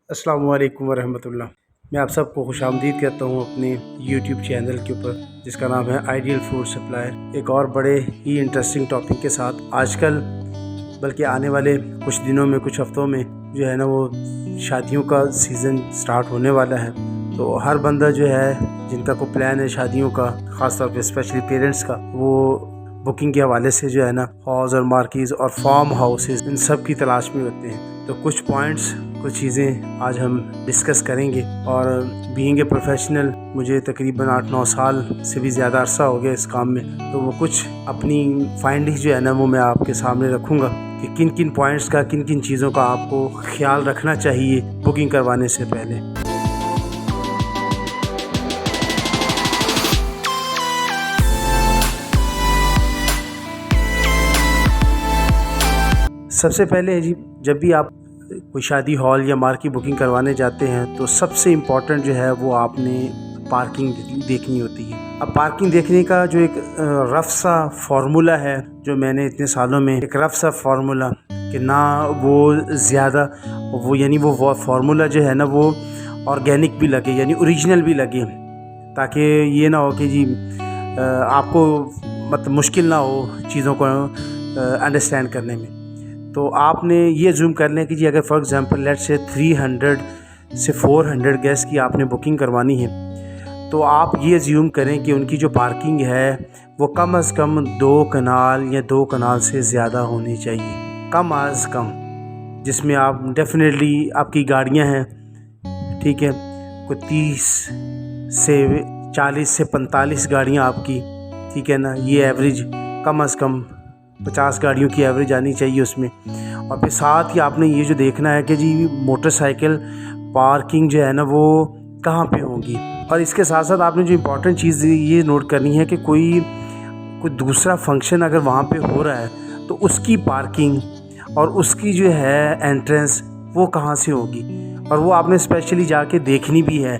अस्सलाम वालेकुम वरहमतुल्लाह। मैं आप सबको खुशामदीद कहता हूँ अपने यूट्यूब चैनल के ऊपर जिसका नाम है आइडियल फूड सप्लायर। एक और बड़े ही इंटरेस्टिंग टॉपिक के साथ आजकल बल्कि आने वाले कुछ दिनों में कुछ हफ्तों में जो है ना वो शादियों का सीज़न स्टार्ट होने वाला है। तो हर बंदा जो है जिनका कोई प्लान है शादियों का, ख़ास तौर पे स्पेशली पेरेंट्स का, वो बुकिंग के हवाले से जो है ना हॉल्स और मार्कीज़ और फार्म हाउसेस इन सब की तलाश में होते हैं। तो कुछ पॉइंट्स, कुछ चीज़ें आज हम डिस्कस करेंगे। और बीइंग ए प्रोफेशनल मुझे तकरीबन 8-9 साल से भी ज़्यादा अरसा हो गया इस काम में, तो वो कुछ अपनी फाइंडिंग्स जो है ना वो मैं आपके सामने रखूँगा कि किन किन पॉइंट्स का, किन किन चीज़ों का आपको ख्याल रखना चाहिए बुकिंग करवाने से पहले। सबसे पहले जी, जब भी आप कोई शादी हॉल या मार्क की बुकिंग करवाने जाते हैं तो सबसे इम्पॉर्टेंट जो है वो आपने पार्किंग देखनी होती है। अब पार्किंग देखने का जो एक रफ सा फार्मूला है, जो मैंने इतने सालों में एक रफ सा फार्मूला कि ना वो ज़्यादा वो यानी वो फार्मूला जो है ना वो ऑर्गेनिक भी लगे यानी ओरिजिनल भी लगे, ताकि ये ना हो कि जी आपको मतलब मुश्किल ना हो चीज़ों को अंडरस्टैंड करने में। तो आपने ये जूम कर लें कि जी अगर फॉर एग्ज़ाम्पल लेट्स से 300 से 400 गेस्ट की आपने बुकिंग करवानी है, तो आप ये ज्यूम करें कि उनकी जो पार्किंग है वो कम से कम 2 कनाल या 2 कनाल से ज़्यादा होनी चाहिए, कम अज़ कम, जिसमें आप डेफिनेटली आपकी गाड़ियां हैं, ठीक है, कोई 30 से 40 से 45 गाड़ियां आपकी, ठीक है ना, ये एवरेज कम अज़ कम 50 गाड़ियों की एवरेज आनी चाहिए उसमें। और फिर साथ ही आपने ये जो देखना है कि जी मोटरसाइकिल पार्किंग जो है ना वो कहाँ पे होगी। और इसके साथ साथ आपने जो इम्पोर्टेंट चीज़ ये नोट करनी है कि कोई दूसरा फंक्शन अगर वहाँ पे हो रहा है तो उसकी पार्किंग और उसकी जो है एंट्रेंस वो कहाँ से होगी, और वो आपने स्पेशली जाके देखनी भी है,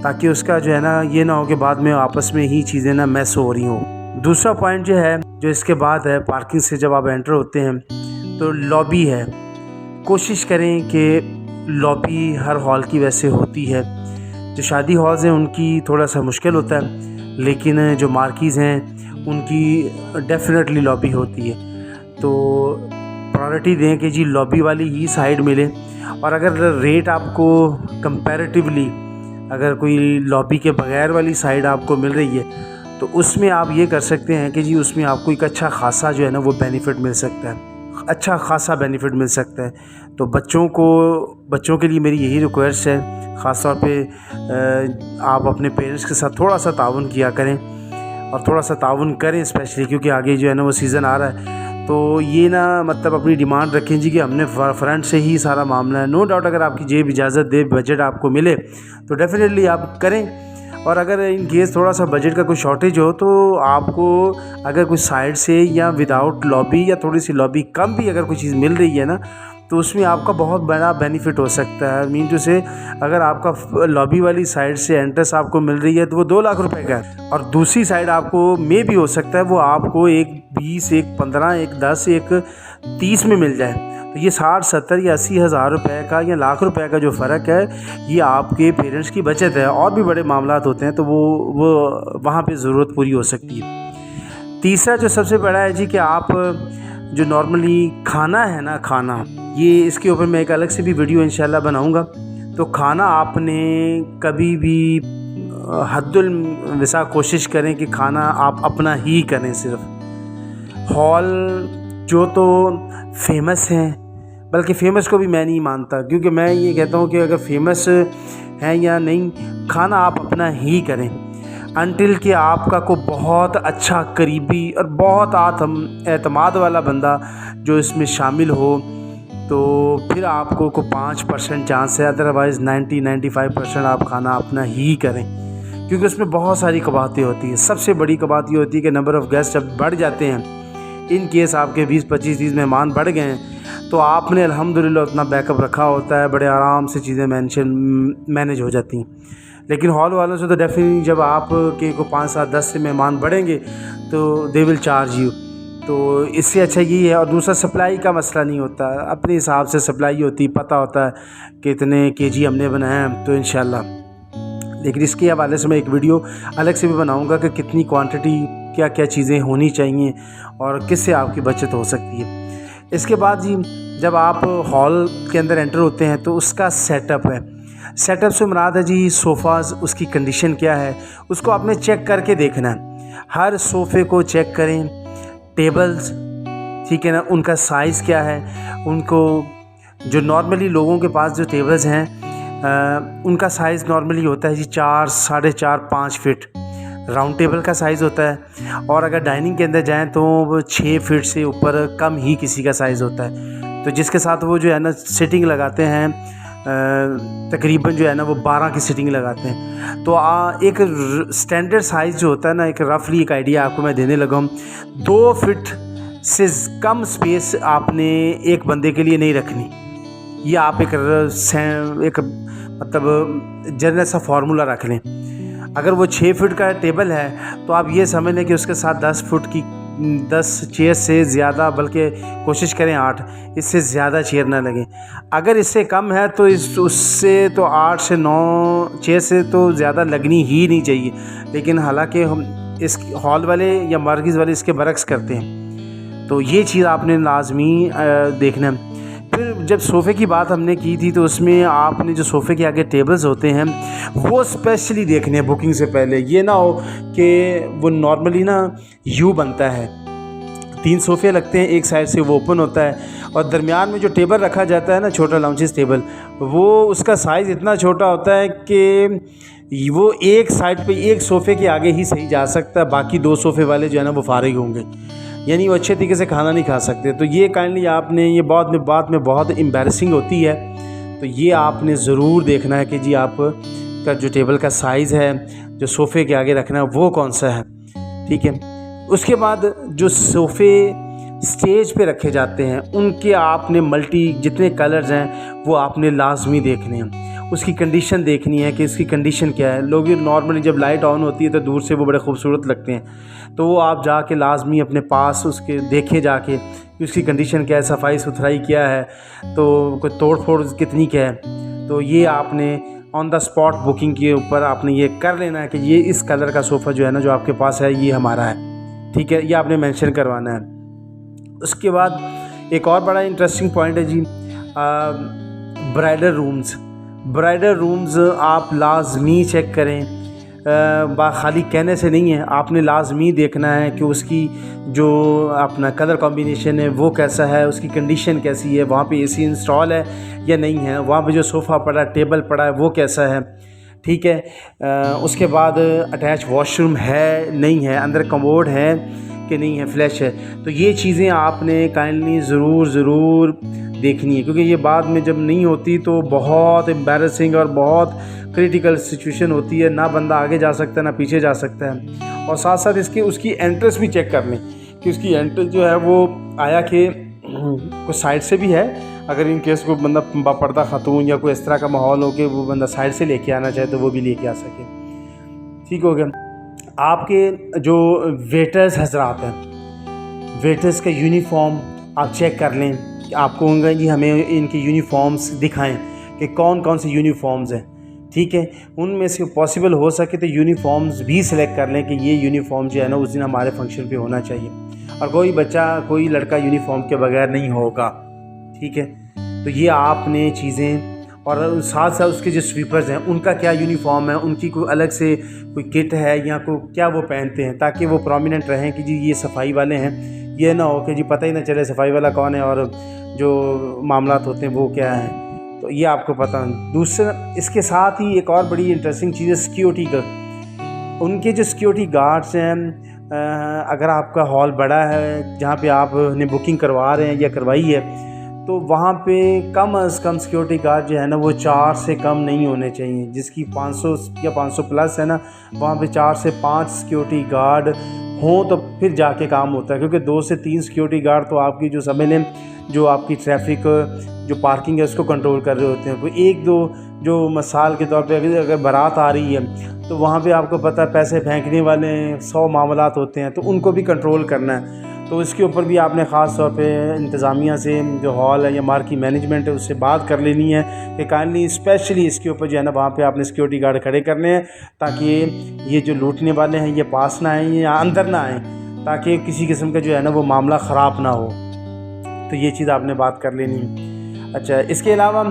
ताकि उसका जो है ना ये ना हो कि बाद में आपस में ही चीज़ें ना मैस हो रही हों। दूसरा पॉइंट जो है जो इसके बाद है, पार्किंग से जब आप एंटर होते हैं तो लॉबी है। कोशिश करें कि लॉबी हर हॉल की वैसे होती है। जो शादी हॉल्स हैं उनकी थोड़ा सा मुश्किल होता है, लेकिन जो मार्कीज़ हैं उनकी डेफिनेटली लॉबी होती है। तो प्रायोरिटी दें कि जी लॉबी वाली ही साइड मिले। और अगर रेट आपको कंपैरेटिवली अगर कोई लॉबी के बगैर वाली साइड आपको मिल रही है तो उसमें आप ये कर सकते हैं कि जी उसमें आपको एक अच्छा खासा जो है ना वो बेनिफिट मिल सकता है, अच्छा खासा बेनिफिट मिल सकता है। तो बच्चों के लिए मेरी यही रिक्वेस्ट है, ख़ास तौर पे आप अपने पेरेंट्स के साथ थोड़ा सा ताउन किया करें, और थोड़ा सा ताउन करें स्पेशली क्योंकि आगे जो है ना वो सीज़न आ रहा है। तो ये ना मतलब अपनी डिमांड रखें जी कि हमने फ्रंट से ही सारा मामला है। नो डाउट अगर आपकी जेब इजाज़त दे, बजट आपको मिले तो डेफिनेटली आप करें। और अगर इन केस थोड़ा सा बजट का कोई शॉर्टेज हो तो आपको अगर कोई साइड से या विदाउट लॉबी या थोड़ी सी लॉबी कम भी अगर कोई चीज़ मिल रही है ना तो उसमें आपका बहुत बड़ा बेनिफिट हो सकता है। मीन टू से अगर आपका लॉबी वाली साइड से एंट्रेंस आपको मिल रही है तो वो 2 लाख रुपए का है, और दूसरी साइड आपको में भी हो सकता है वो आपको एक 20, एक 15, एक 10, एक 30 में मिल जाए। तो ये 60, 70 या 80 हज़ार रुपये का या लाख रुपए का जो फ़र्क है ये आपके पेरेंट्स की बचत है। और भी बड़े मामलात होते हैं तो वो वहाँ पे ज़रूरत पूरी हो सकती है। तीसरा जो सबसे बड़ा है जी कि आप जो नॉर्मली खाना है ना, खाना, ये इसके ऊपर मैं एक अलग से भी वीडियो इंशाल्लाह बनाऊंगा। तो खाना आपने कभी भी हद्दुल वसा कोशिश करें कि खाना आप अपना ही करें। सिर्फ हॉल जो तो फेमस हैं, बल्कि फ़ेमस को भी मैं नहीं मानता, क्योंकि मैं ये कहता हूँ कि अगर फेमस हैं या नहीं, खाना आप अपना ही करें अनटिल कि आपका को बहुत अच्छा करीबी और बहुत एतमाद वाला बंदा जो इसमें शामिल हो, तो फिर आपको को 5% चांस है। अदरवाइज़ 90-95% आप खाना अपना ही करें, क्योंकि उसमें बहुत सारी कबातें होती हैं। सबसे बड़ी कबात ये होती है कि नंबर ऑफ़ गेस्ट जब बढ़ जाते हैं, इन केस आपके 20-25-30 मेहमान बढ़ गए हैं तो आपने अल्हम्दुलिल्लाह उतना बैकअप रखा होता है, बड़े आराम से चीज़ें मैनेज हो जाती हैं। लेकिन हॉल वालों से तो डेफिनेटली जब आप के को 5, 7, 10 से मेहमान बढ़ेंगे तो दे विल चार्ज यू, तो इससे अच्छा यही है। और दूसरा सप्लाई का मसला नहीं होता, अपने हिसाब से सप्लाई होती, पता होता है कि इतने केजी हमने बनाया है तो इंशाल्लाह। लेकिन इसके हवाले से मैं एक वीडियो अलग से भी बनाऊंगा कि कितनी क्वांटिटी, क्या क्या चीज़ें होनी चाहिए और किससे आपकी बचत हो सकती है। इसके बाद जी जब आप हॉल के अंदर एंटर होते हैं तो उसका सेटअप है। सेटअप से मुराद है जी सोफ़ाज़, उसकी कंडीशन क्या है उसको आपने चेक करके देखना है। हर सोफ़े को चेक करें, टेबल्स, ठीक है ना, उनका साइज़ क्या है। उनको जो नॉर्मली लोगों के पास जो टेबल्स हैं उनका साइज़ नॉर्मली होता है जी 4, 4.5, 5 फीट राउंड टेबल का साइज़ होता है। और अगर डाइनिंग के अंदर जाएं तो वो 6 फीट से ऊपर कम ही किसी का साइज़ होता है। तो जिसके साथ वो जो है ना सिटिंग लगाते हैं, तकरीबन जो है ना वो 12 की सिटिंग लगाते हैं। तो एक स्टैंडर्ड साइज़ जो होता है ना, एक रफली एक आइडिया आपको मैं देने लगा हूँ, 2 फीट से कम स्पेस आपने एक बंदे के लिए नहीं रखनी। ये आप एक मतलब जनरल सा फार्मूला रख लें। अगर वो 6 फीट का टेबल है तो आप ये समझ लें कि उसके साथ 10 फुट की 10 चेयर से ज़्यादा, बल्कि कोशिश करें 8, इससे ज़्यादा चेयर ना लगे। अगर इससे कम है तो उससे तो 8 से 9 चेयर से तो ज़्यादा लगनी ही नहीं चाहिए। लेकिन हालांकि हम इस हॉल वाले या मार्किज़ वाले इसके बरक्स करते हैं, तो ये चीज़ आपने लाजमी देखना है। फिर जब सोफ़े की बात हमने की थी तो उसमें आपने जो सोफ़े के आगे टेबल्स होते हैं वो स्पेशली देखने हैं बुकिंग से पहले। ये ना हो कि वो नॉर्मली ना यू बनता है, 3 सोफ़े लगते हैं, एक साइड से वो ओपन होता है और दरमियान में जो टेबल रखा जाता है ना, छोटा लाउंजेस टेबल, वो उसका साइज़ इतना छोटा होता है कि वो एक साइड पे एक सोफ़े के आगे ही सही जा सकता है, बाकी 2 सोफ़े वाले जो है ना वो फारिग होंगे, यानी वो अच्छे तरीके से खाना नहीं खा सकते। तो ये काइंडली आपने, ये बात में बहुत एम्बैरसिंग होती है, तो ये आपने ज़रूर देखना है कि जी आप का जो टेबल का साइज़ है, जो सोफ़े के आगे रखना है वो कौन सा है, ठीक है। उसके बाद जो सोफ़े स्टेज पे रखे जाते हैं उनके आपने जितने कलर्स हैं वो आपने लाजमी देखने हैं। उसकी कंडीशन देखनी है कि इसकी कंडीशन क्या है। लोग नॉर्मली जब लाइट ऑन होती है तो दूर से वो बड़े खूबसूरत लगते हैं, तो वो आप जाके लाजमी अपने पास उसके देखे जाके कि उसकी कंडीशन क्या है, सफाई सुथराई क्या है, तो कोई तोड़ फोड़ कितनी क्या है। तो ये आपने ऑन द स्पॉट बुकिंग के ऊपर आपने ये कर लेना है कि ये इस कलर का सोफ़ा जो है ना जो आपके पास है ये हमारा है, ठीक है, ये आपने मेंशन करवाना है। उसके बाद एक और बड़ा इंटरेस्टिंग पॉइंट है जी ब्राइडल रूम्स आप लाजमी चेक करें। खाली कहने से नहीं है, आपने लाजमी देखना है कि उसकी जो अपना कलर कॉम्बिनेशन है वो कैसा है, उसकी कंडीशन कैसी है, वहाँ पे एसी इंस्टॉल है या नहीं है, वहाँ पे जो सोफ़ा पड़ा है, टेबल पड़ा है वो कैसा है, ठीक है। उसके बाद अटैच वॉशरूम है नहीं है, अंदर कमोड है कि नहीं है, फ्लैश है। तो ये चीज़ें आपने काइंडली ज़रूर देखनी है, क्योंकि ये बाद में जब नहीं होती तो बहुत एम्बैरसिंग और बहुत क्रिटिकल सिचुएशन होती है, ना बंदा आगे जा सकता है ना पीछे जा सकता है। और साथ साथ उसकी एंट्रेंस भी चेक कर लें कि उसकी एंट्रेंस जो है वो आया कि कुछ साइड से भी है, अगर इन केस कोई बंदा बापर्दा खातून या कोई इस तरह का माहौल हो कि वो बंदा साइड से लेके आना चाहे तो वो भी लेके आ सके, ठीक हो गया। आपके जो वेटर्स हजरात हैं, वेटर्स का यूनिफॉर्म आप चेक कर लें। आपको होंगे जी हमें इनके यूनिफॉर्म्स दिखाएं कि कौन कौन से यूनिफॉर्म्स हैं, ठीक है। उनमें से पॉसिबल हो सके तो यूनिफॉर्म्स भी सिलेक्ट कर लें कि ये यूनिफॉर्म जो है ना उस दिन हमारे फंक्शन पे होना चाहिए, और कोई लड़का यूनिफॉर्म के बगैर नहीं होगा, ठीक है। तो ये आपने चीज़ें, और साथ साथ उसके जो स्वीपर्स हैं उनका क्या यूनिफॉर्म है, उनकी कोई अलग से कोई किट है या कोई क्या वो पहनते हैं, ताकि वो प्रोमिनेंट रहें कि जी ये सफाई वाले हैं। ये ना हो कि जी पता ही ना चले सफाई वाला कौन है और जो मामलात होते हैं वो क्या है, तो ये आपको पता है। दूसरा, इसके साथ ही एक और बड़ी इंटरेस्टिंग चीज़ है सिक्योरिटी का। उनके जो सिक्योरिटी गार्ड्स हैं, अगर आपका हॉल बड़ा है जहाँ पे आपने बुकिंग करवा रहे हैं या करवाई है, तो वहाँ पे कम अज़ कम सिक्योरिटी गार्ड जो है ना वो 4 से कम नहीं होने चाहिए। जिसकी 500 या 500 प्लस है ना, वहाँ पे 4 से 5 सिक्योरिटी गार्ड हों तो फिर जाके काम होता है, क्योंकि 2 से 3 सिक्योरिटी गार्ड तो आपकी जो समझ लें जो आपकी ट्रैफिक जो पार्किंग है उसको कंट्रोल कर रहे होते हैं। कोई 1-2 जो मिसाल के तौर पे अगर बारात आ रही है तो वहाँ पे आपको पता है पैसे फेंकने वाले 100 मामलात होते हैं, तो उनको भी कंट्रोल करना है। तो इसके ऊपर भी आपने ख़ास तौर पे इंतज़ामिया से जो हॉल है या मार्केट मैनेजमेंट है उससे बात कर लेनी है कि काइंडली स्पेशली इसके ऊपर जो है ना वहाँ पे आपने सिक्योरिटी गार्ड खड़े करने हैं, ताकि ये जो लूटने वाले हैं ये पास ना आएँ या अंदर ना आएँ, ताकि किसी किस्म का जो है ना वो मामला ख़राब ना हो। तो ये चीज़ आपने बात कर लेनी है। अच्छा, इसके अलावा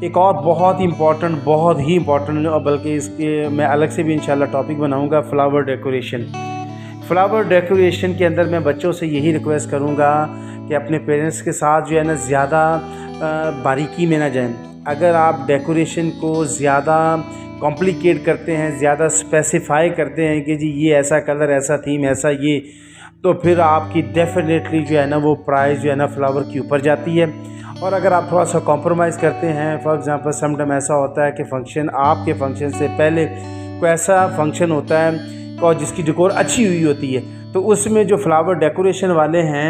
एक और बहुत ही इम्पॉर्टेंट और बल्कि इसके मैं अलग से भी इंशाल्लाह टॉपिक बनाऊंगा, फ्लावर डेकोरेशन। फ्लावर डेकोरेशन के अंदर मैं बच्चों से यही रिक्वेस्ट करूंगा कि अपने पेरेंट्स के साथ जो है ना ज़्यादा बारीकी में ना जाएं। अगर आप डेकोरेशन को ज़्यादा कॉम्प्लिकेट करते हैं, ज़्यादा स्पेसिफाई करते हैं कि जी ये ऐसा कलर, ऐसा थीम, ऐसा ये, तो फिर आपकी डेफिनेटली जो है ना वो प्राइस जो है ना फ्लावर के ऊपर जाती है। और अगर आप थोड़ा सा कॉम्प्रोमाइज़ करते हैं, फॉर एग्ज़ाम्पल सम टाइम ऐसा होता है कि फंक्शन, आपके फंक्शन से पहले कोई ऐसा फंक्शन होता है और जिसकी डेकोर अच्छी हुई होती है, तो उसमें जो फ्लावर डेकोरेशन वाले हैं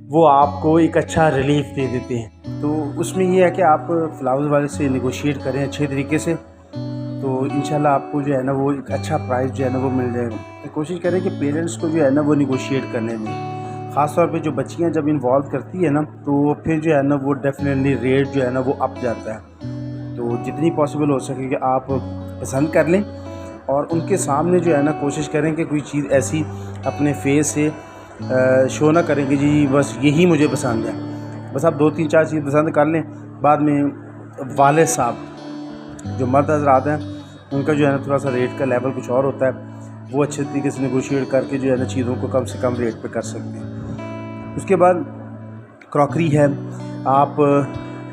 वो आपको एक अच्छा रिलीफ दे देते हैं। तो उसमें ये है कि आप फ्लावर वाले से नेगोशिएट करें अच्छे तरीके से, तो इंशाल्लाह आपको जो है ना वो एक अच्छा प्राइस जो है ना वो मिल जाएगा। तो कोशिश करें कि पेरेंट्स को जो है ना वो नेगोशिएट करने में, ख़ास तौर पे जो बच्चियां जब इन्वॉल्व करती है ना, तो फिर जो है ना वो डेफिनेटली रेट जो है ना वो अप जाता है। तो जितनी पॉसिबल हो सके कि आप पसंद कर लें और उनके सामने जो है ना कोशिश करें कि कोई चीज़ ऐसी अपने फेस से शो ना करें कि जी बस यही मुझे पसंद है। बस आप 2-3-4 चीज़ पसंद कर लें, बाद में वाले साहब जो मर्द हज़रात हैं उनका जो है ना थोड़ा सा रेट का लेवल कुछ और होता है, वो अच्छे तरीके से नेगोशिएट करके जो है ना चीज़ों को कम से कम रेट पे कर सकते हैं। उसके बाद क्रॉकरी है, आप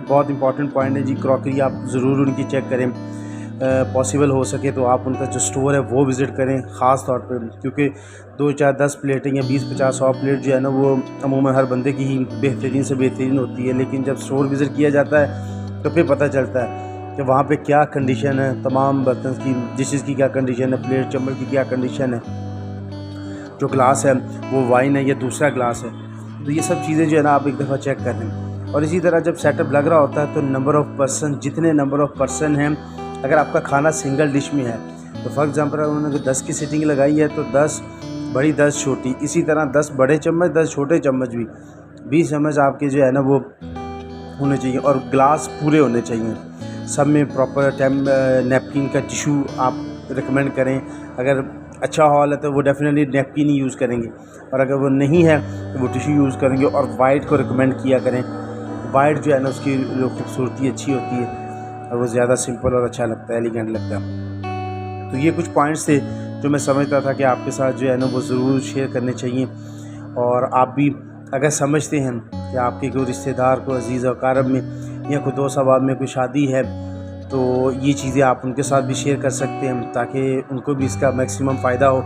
बहुत इंपॉर्टेंट पॉइंट है जी, क्रॉकरी आप ज़रूर उनकी चेक करें। पॉसिबल हो सके तो आप उनका जो स्टोर है वो विज़िट करें ख़ास तौर पे, क्योंकि 2-4-10 प्लेटें या 20-50-100 प्लेट जो है ना वो अमूमन हर बंदे की ही बेहतरीन से बेहतरीन होती है, लेकिन जब स्टोर विज़िट किया जाता है तो फिर पता चलता है कि वहाँ पे क्या कंडीशन है, तमाम बर्तन की, डिशेज़ की क्या कंडीशन है, प्लेट चम्मच की क्या कंडीशन है, जो ग्लास है वो वाइन है या दूसरा ग्लास है। तो ये सब चीज़ें जो है ना आप एक दफ़ा चेक कर लें। और इसी तरह जब सेटअप लग रहा होता है तो नंबर ऑफ़ पर्सन, जितने नंबर ऑफ़ पर्सन हैं, अगर आपका खाना सिंगल डिश में है तो फॉर एग्ज़ाम्पल उन्होंने 10 की सीटिंग लगाई है तो 10 बड़ी 10 छोटी, इसी तरह 10 बड़े चम्मच 10 छोटे चम्मच भी, 20 चम्मच आपके जो है ना वो होने चाहिए। और ग्लास पूरे होने चाहिए, सब में प्रॉपर नैपकिन का टिशू आप रिकमेंड करें। अगर अच्छा हॉल है तो वो डेफिनेटली नैपकिन ही यूज़ करेंगे, और अगर वो नहीं है तो वो टिशू यूज़ करेंगे। और वाइट को रिकमेंड किया करें, वाइट जो है ना उसकी जो खूबसूरती अच्छी होती है और वो ज़्यादा सिंपल और अच्छा लगता है, एलिगेंट लगता है। तो ये कुछ पॉइंट्स थे जो मैं समझता था कि आपके साथ जो है ना वो ज़रूर शेयर करने चाहिए। और आप भी अगर समझते हैं कि आपके कोई रिश्तेदार को अज़ीज़ और कारब में या कोई दोस्त आबाद में कोई शादी है, तो ये चीज़ें आप उनके साथ भी शेयर कर सकते हैं ताकि उनको भी इसका मैक्सिमम फ़ायदा हो।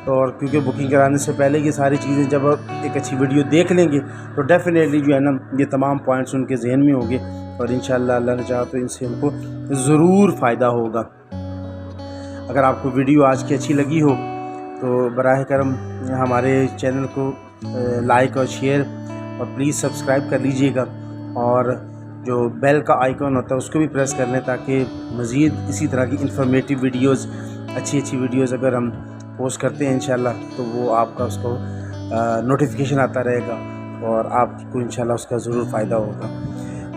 और क्योंकि बुकिंग कराने से पहले ये सारी चीज़ें जब एक अच्छी वीडियो देख लेंगे तो डेफ़िनेटली जो है ना ये तमाम पॉइंट्स उनके जहन में होंगे और इंशाअल्लाह अल्लाह ने चाहा तो इनसे उनको ज़रूर फ़ायदा होगा। अगर आपको वीडियो आज की अच्छी लगी हो तो बराह करम हमारे चैनल को लाइक और शेयर और प्लीज़ सब्सक्राइब कर लीजिएगा, और जो बेल का आइकॉन होता है उसको भी प्रेस कर लें ताकि मज़ीद इसी तरह की इंफॉर्मेटिव वीडियोज़, अच्छी वीडियोज़ अगर हम पोस्ट करते हैं इंशाल्लाह तो वो आपका उसको नोटिफिकेशन आता रहेगा और आपको इंशाल्लाह उसका ज़रूर फ़ायदा होगा।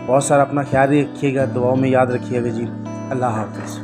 बहुत सारा अपना ख्याल रखिएगा, दुआओं में याद रखिएगा जी। अल्लाह हाफ़िज़।